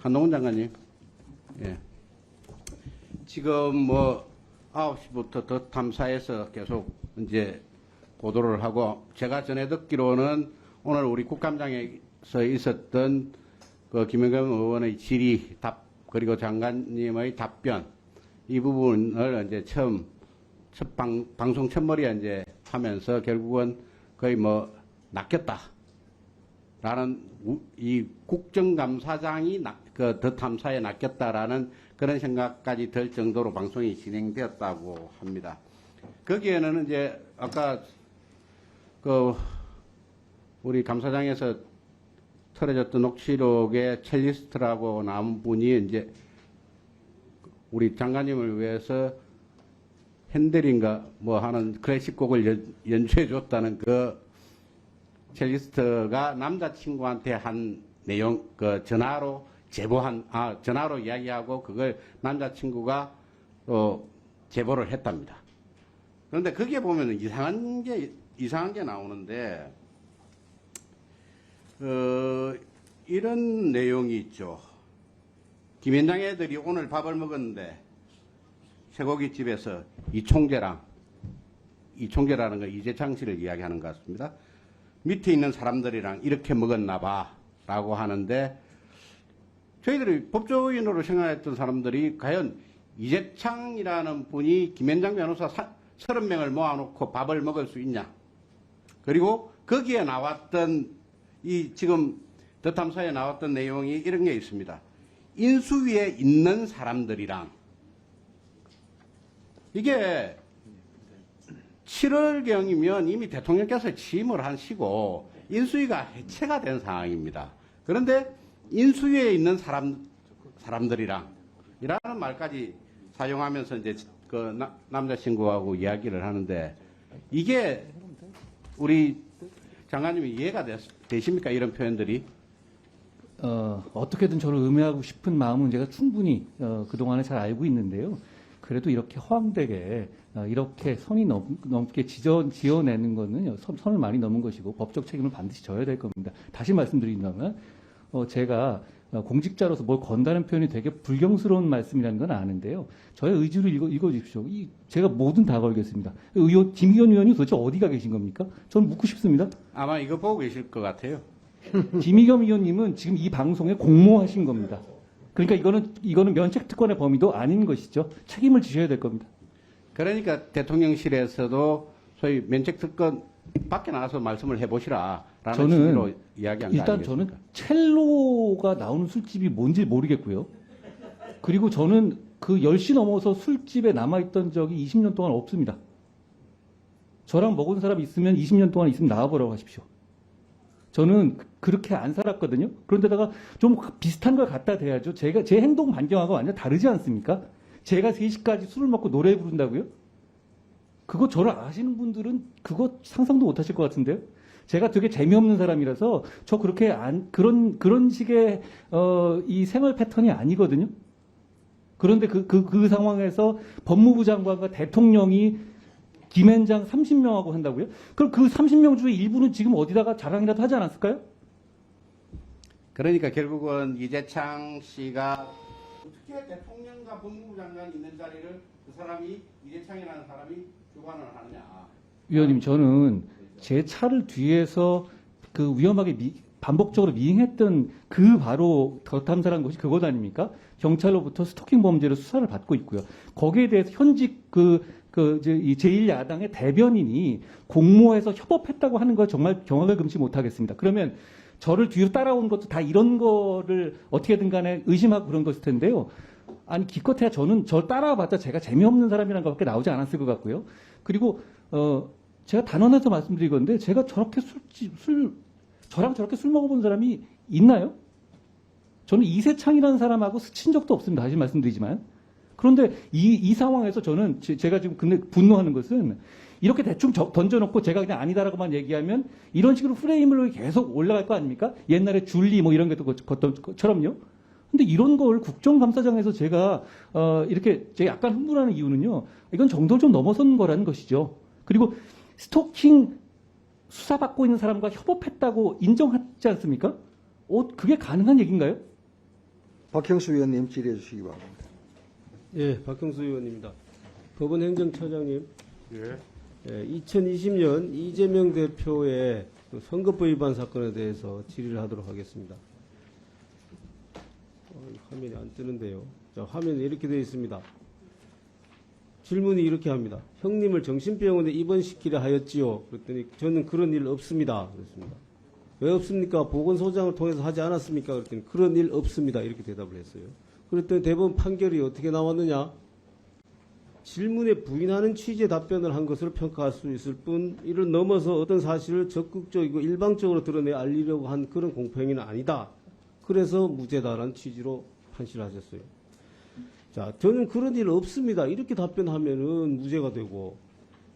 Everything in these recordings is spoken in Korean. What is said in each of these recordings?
한동훈 장관님. 예. 지금 뭐 9시부터 더 탐사에서 계속 이제 보도를 하고 제가 전에 듣기로는 오늘 우리 국감장에서 있었던 그 김영겸 의원의 질의 답 그리고 장관님의 답변 이 부분을 이제 방송 첫머리에 이제 하면서 결국은 거의 뭐 낚였다라는 이 국정감사장이 그 더 탐사에 낚였다라는 그런 생각까지 들 정도로 방송이 진행되었다고 합니다. 거기에는 이제 아까 그 우리 감사장에서 틀어졌던 녹취록의 첼리스트라고 나온 분이 이제 우리 장관님을 위해서 핸들인가 뭐 하는 클래식 곡을 연주해 줬다는 그 첼리스트가 남자친구한테 한 내용 그 전화로 전화로 이야기하고 그걸 남자친구가 또 제보를 했답니다. 그런데 거기에 보면 이상한 게 나오는데 이런 내용이 있죠. 김현장 애들이 오늘 밥을 먹었는데 쇠고기집에서 이총재라는 거 이재창 씨를 이야기하는 것 같습니다. 밑에 있는 사람들이랑 이렇게 먹었나 봐라고 하는데 저희들이 법조인으로 생각했던 사람들이 과연 이재창이라는 분이 김현장 변호사 30명을 모아놓고 밥을 먹을 수 있냐. 그리고 거기에 나왔던 이 지금 더 탐사에 나왔던 내용이 이런 게 있습니다. 인수위에 있는 사람들이랑 이게 7월경이면 이미 대통령께서 취임을 하시고 인수위가 해체가 된 상황입니다. 그런데 인수위에 있는 사람들이랑 이라는 말까지 사용하면서 이제 그 남자친구하고 이야기를 하는데 이게 우리 장관님이 이해가 되십니까? 이런 표현들이? 어떻게든 저를 음해하고 싶은 마음은 제가 충분히 그동안에 잘 알고 있는데요. 그래도 이렇게 허황되게 이렇게 선이 넘게 지어내는 거는 선을 많이 넘은 것이고 법적 책임을 반드시 져야 될 겁니다. 다시 말씀드린다면 제가 공직자로서 뭘 건다는 표현이 되게 불경스러운 말씀이라는 건 아는데요. 저의 의지를 읽어주십시오. 제가 뭐든 다 걸겠습니다. 김기현 의원이 도대체 어디가 계신 겁니까? 저는 묻고 싶습니다. 아마 이거 보고 계실 것 같아요. 김의겸 의원님은 지금 이 방송에 공모하신 겁니다. 그러니까 이거는 면책특권의 범위도 아닌 것이죠. 책임을 지셔야 될 겁니다. 그러니까 대통령실에서도 소위 면책특권 밖에 나가서 말씀을 해보시라라는 취지로 이야기한 거 일단 아니겠습니까? 저는 첼로가 나오는 술집이 뭔지 모르겠고요. 그리고 저는 그 10시 넘어서 술집에 남아있던 적이 20년 동안 없습니다. 저랑 먹은 사람 있으면 20년 동안 있으면 나와보라고 하십시오. 저는 그렇게 안 살았거든요. 그런데다가 좀 비슷한 걸 갖다 대야죠. 제 행동 반경하고 완전 다르지 않습니까? 제가 3시까지 술을 먹고 노래 부른다고요? 그거 저를 아시는 분들은 그거 상상도 못 하실 것 같은데요? 제가 되게 재미없는 사람이라서 저 그렇게 그런 식의 이 생활 패턴이 아니거든요. 그런데 그 상황에서 법무부 장관과 대통령이 김현장 30명하고 한다고요? 그럼 그 30명 중에 일부는 지금 어디다가 자랑이라도 하지 않았을까요? 그러니까 결국은 이재창 씨가 어떻게 대통령과 법무부 장관이 있는 자리를 그 사람이 이재창이라는 사람이 주관을 하느냐. 위원님, 저는 제 차를 뒤에서 그 위험하게 반복적으로 미행했던 그 바로 더 탐사라는 것이 그것 아닙니까? 경찰로부터 스토킹 범죄로 수사를 받고 있고요. 거기에 대해서 현직 이 제1야당의 대변인이 공모해서 협업했다고 하는 거 정말 경악을 금치 못하겠습니다. 그러면 저를 뒤로 따라온 것도 다 이런 거를 어떻게든 간에 의심하고 그런 것일 텐데요. 아니, 기껏해야 저는 저 따라와봤자 제가 재미없는 사람이라는 것밖에 나오지 않았을 것 같고요. 그리고 제가 단언해서 말씀드리건데 제가 저랑 저렇게 술 먹어본 사람이 있나요? 저는 이세창이라는 사람하고 스친 적도 없습니다. 다시 말씀드리지만. 그런데 이 상황에서 저는 제가 지금 근데 분노하는 것은 이렇게 대충 던져놓고 제가 그냥 아니다라고만 얘기하면 이런 식으로 프레임을 계속 올라갈 거 아닙니까? 옛날에 줄리 뭐 이런 것처럼요. 근데 이런 걸 국정감사장에서 제가 이렇게 제가 약간 흥분하는 이유는요. 이건 정도를 좀 넘어선 거라는 것이죠. 그리고 스토킹 수사받고 있는 사람과 협업했다고 인정하지 않습니까? 그게 가능한 얘기인가요? 박형수 의원님 질의해 주시기 바랍니다. 예, 박형수 의원입니다. 법원 행정처장님, 예. 2020년 이재명 대표의 그 선거법 위반 사건에 대해서 질의를 하도록 하겠습니다. 화면이 안 뜨는데요. 자, 화면에 이렇게 되어 있습니다. 질문이 이렇게 합니다. 형님을 정신병원에 입원시키려 하였지요. 그랬더니 저는 그런 일 없습니다. 그랬습니다. 왜 없습니까? 보건소장을 통해서 하지 않았습니까? 그랬더니 그런 일 없습니다. 이렇게 대답을 했어요. 그랬더니 대법원 판결이 어떻게 나왔느냐? 질문에 부인하는 취지의 답변을 한 것을 평가할 수 있을 뿐 이를 넘어서 어떤 사실을 적극적이고 일방적으로 드러내 알리려고 한 그런 공포행위는 아니다. 그래서 무죄다라는 취지로 판시를 하셨어요. 자, 저는 그런 일 없습니다. 이렇게 답변하면은 무죄가 되고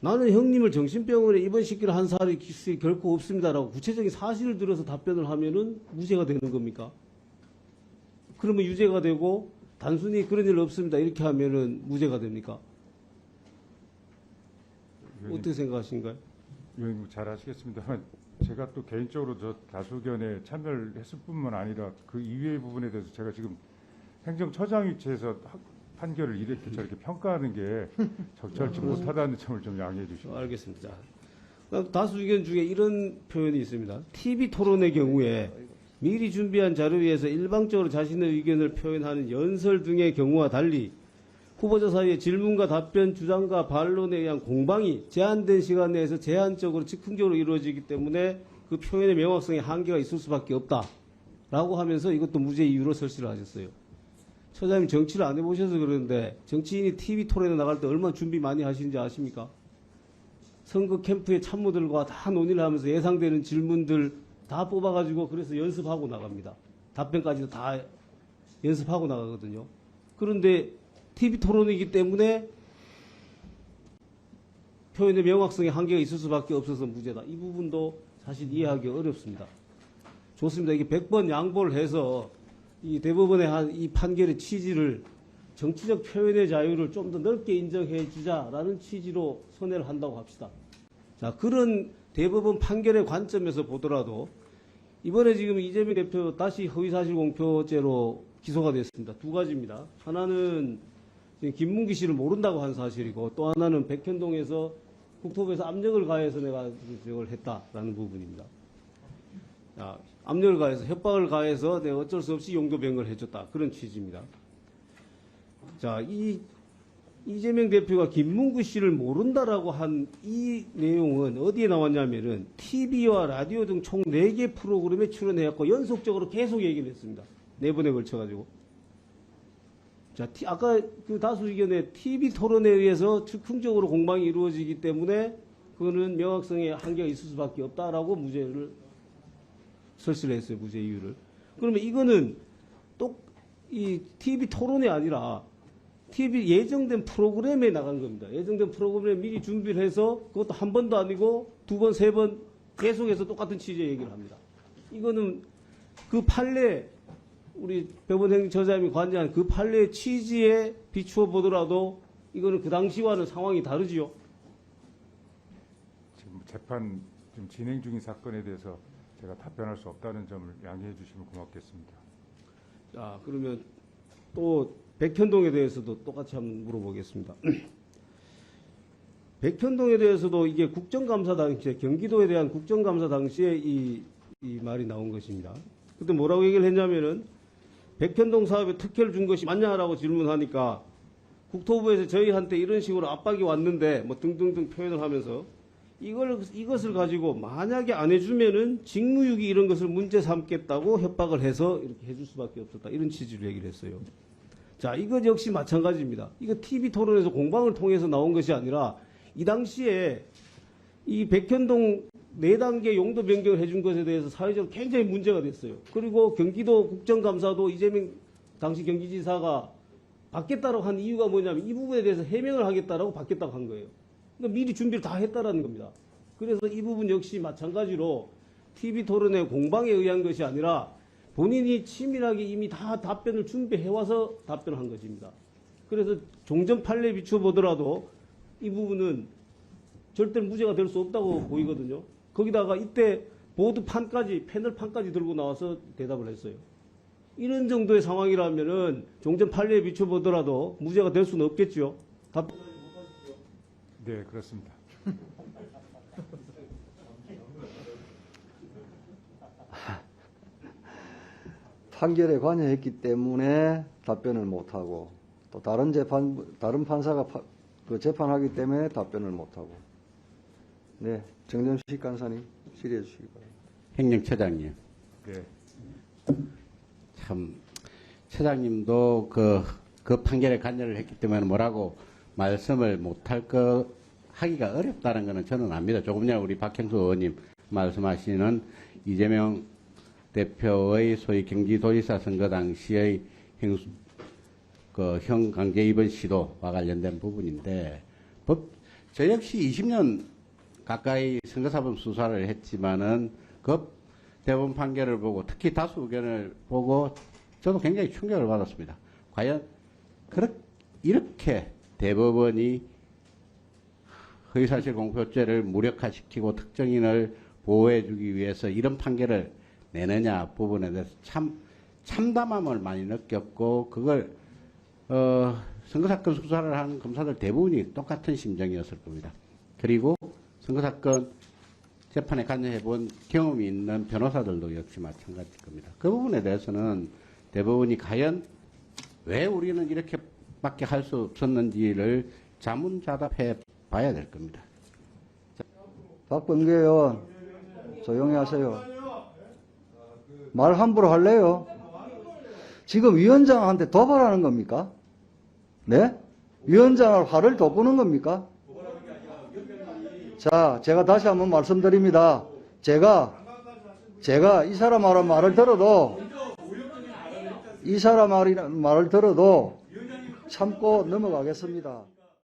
나는 형님을 정신병원에 입원시키려 한 사람이 결코 없습니다라고 구체적인 사실을 들어서 답변을 하면은 무죄가 되는 겁니까? 그러면 유죄가 되고 단순히 그런 일 없습니다. 이렇게 하면은 무죄가 됩니까? 어떻게 생각하신가요? 의원님 잘 아시겠습니다만 제가 또 개인적으로 저 다수견에 참여를 했을 뿐만 아니라 그 이외의 부분에 대해서 제가 지금 행정처장 위치에서 판결을 이렇게 저렇게 평가하는 게 적절치 못하다는 점을 좀 양해해 주시고. 알겠습니다. 자, 다수 의견 중에 이런 표현이 있습니다. TV 토론의 경우에 미리 준비한 자료에 의해서 일방적으로 자신의 의견을 표현하는 연설 등의 경우와 달리 후보자 사이의 질문과 답변, 주장과 반론에 의한 공방이 제한된 시간 내에서 제한적으로 즉흥적으로 이루어지기 때문에 그 표현의 명확성에 한계가 있을 수밖에 없다라고 하면서 이것도 무죄 이유로 설치를 하셨어요. 처장님 정치를 안 해보셔서 그러는데 정치인이 TV 토론에 나갈 때 얼마나 준비 많이 하시는지 아십니까? 선거 캠프의 참모들과 다 논의를 하면서 예상되는 질문들 다 뽑아가지고 그래서 연습하고 나갑니다. 답변까지도 다 연습하고 나가거든요. 그런데 TV 토론이기 때문에 표현의 명확성에 한계가 있을 수밖에 없어서 무죄다. 이 부분도 사실 이해하기 어렵습니다. 좋습니다. 이게 100번 양보를 해서 이 대법원의 한 이 판결의 취지를 정치적 표현의 자유를 좀 더 넓게 인정해 주자라는 취지로 선회를 한다고 합시다. 자, 그런 대법원 판결의 관점에서 보더라도 이번에 지금 이재명 대표 다시 허위사실 공표죄로 기소가 됐습니다. 두 가지입니다. 하나는 김문기 씨를 모른다고 한 사실이고 또 하나는 백현동에서 국토부에서 압력을 가해서 내가 저걸 했다라는 부분입니다. 자, 압력을 가해서 협박을 가해서 내가 어쩔 수 없이 용도변경을 해줬다. 그런 취지입니다. 자, 이재명 대표가 김문구 씨를 모른다라고 한 이 내용은 어디에 나왔냐면은 TV와 라디오 등 총 4개 프로그램에 출연해갖고 연속적으로 계속 얘기를 했습니다. 4번에 걸쳐가지고. 자, 아까 그 다수 의견에 TV 토론에 의해서 즉흥적으로 공방이 이루어지기 때문에 그거는 명확성에 한계가 있을 수밖에 없다라고 무죄를 설치를 했어요. 무죄 이유를. 그러면 이거는 또 이 TV 토론이 아니라 TV 예정된 프로그램에 나간 겁니다. 예정된 프로그램에 미리 준비를 해서 그것도 한 번도 아니고 2번, 3번 계속해서 똑같은 취지의 얘기를 합니다. 이거는 그 판례 우리 법원 행정처장님이 관장한 그 판례의 취지에 비추어 보더라도 이거는 그 당시와는 상황이 다르지요. 지금 재판 지금 진행 중인 사건에 대해서 제가 답변할 수 없다는 점을 양해해 주시면 고맙겠습니다. 자, 그러면 또 백현동에 대해서도 똑같이 한번 물어보겠습니다. 백현동에 대해서도 이게 국정감사 당시에 경기도에 대한 국정감사 당시에 이 말이 나온 것입니다. 그때 뭐라고 얘기를 했냐면은 백현동 사업에 특혜를 준 것이 맞냐라고 질문하니까 국토부에서 저희한테 이런 식으로 압박이 왔는데 뭐 등등등 표현을 하면서 이것을 가지고 만약에 안 해주면은 직무유기 이런 것을 문제 삼겠다고 협박을 해서 이렇게 해줄 수밖에 없었다. 이런 취지로 얘기를 했어요. 자, 이것 역시 마찬가지입니다. 이거 TV 토론에서 공방을 통해서 나온 것이 아니라 이 당시에 이 백현동 4단계 용도 변경을 해준 것에 대해서 사회적으로 굉장히 문제가 됐어요. 그리고 경기도 국정감사도 이재명 당시 경기지사가 받겠다라고 한 이유가 뭐냐면 이 부분에 대해서 해명을 하겠다라고 받겠다고 한 거예요. 그러니까 미리 준비를 다 했다라는 겁니다. 그래서 이 부분 역시 마찬가지로 TV 토론의 공방에 의한 것이 아니라 본인이 치밀하게 이미 다 답변을 준비해와서 답변한 것입니다. 그래서 종전 판례에 비추어 보더라도 이 부분은 절대로 무죄가 될 수 없다고 보이거든요. 거기다가 이때 보드 판까지, 패널 판까지 들고 나와서 대답을 했어요. 이런 정도의 상황이라면은 종전 판례에 비춰보더라도 무죄가 될 수는 없겠죠. 네, 그렇습니다. 판결에 관여했기 때문에 답변을 못하고 또 다른 판사가 그 재판하기 때문에 답변을 못하고. 네, 정점식 간사님 질의해 주시기 바랍니다. 행정처장님. 네. 참 처장님도 그 판결에 관여를 했기 때문에 뭐라고 말씀을 못할 거 하기가 어렵다는 것은 저는 압니다. 조금 전에 우리 박형수 의원님 말씀하시는 이재명 대표의 소위 경기도지사 선거 당시의 형 강제 입원 시도와 관련된 부분인데 저 역시 20년 가까이 선거사범 수사를 했지만은 그 대법원 판결을 보고 특히 다수 의견을 보고 저도 굉장히 충격을 받았습니다. 과연 이렇게 대법원이 허위사실 공표죄를 무력화시키고 특정인을 보호해주기 위해서 이런 판결을 내느냐 부분에 대해서 참담함을 많이 느꼈고 그걸 선거사건 수사를 하는 검사들 대부분이 똑같은 심정이었을 겁니다. 그리고 선거사건 재판에 관여해본 경험이 있는 변호사들도 역시 마찬가지일 겁니다. 그 부분에 대해서는 대법원이 과연 왜 우리는 이렇게밖에 할 수 없었는지를 자문자답해 봐야 될 겁니다. 박범계 의원 조용히 하세요. 말 함부로 할래요? 지금 위원장한테 도발하는 겁니까? 네? 위원장을 화를 돋구는 겁니까? 자, 제가 다시 한번 말씀드립니다. 제가 이 사람 말을 들어도 참고 넘어가겠습니다.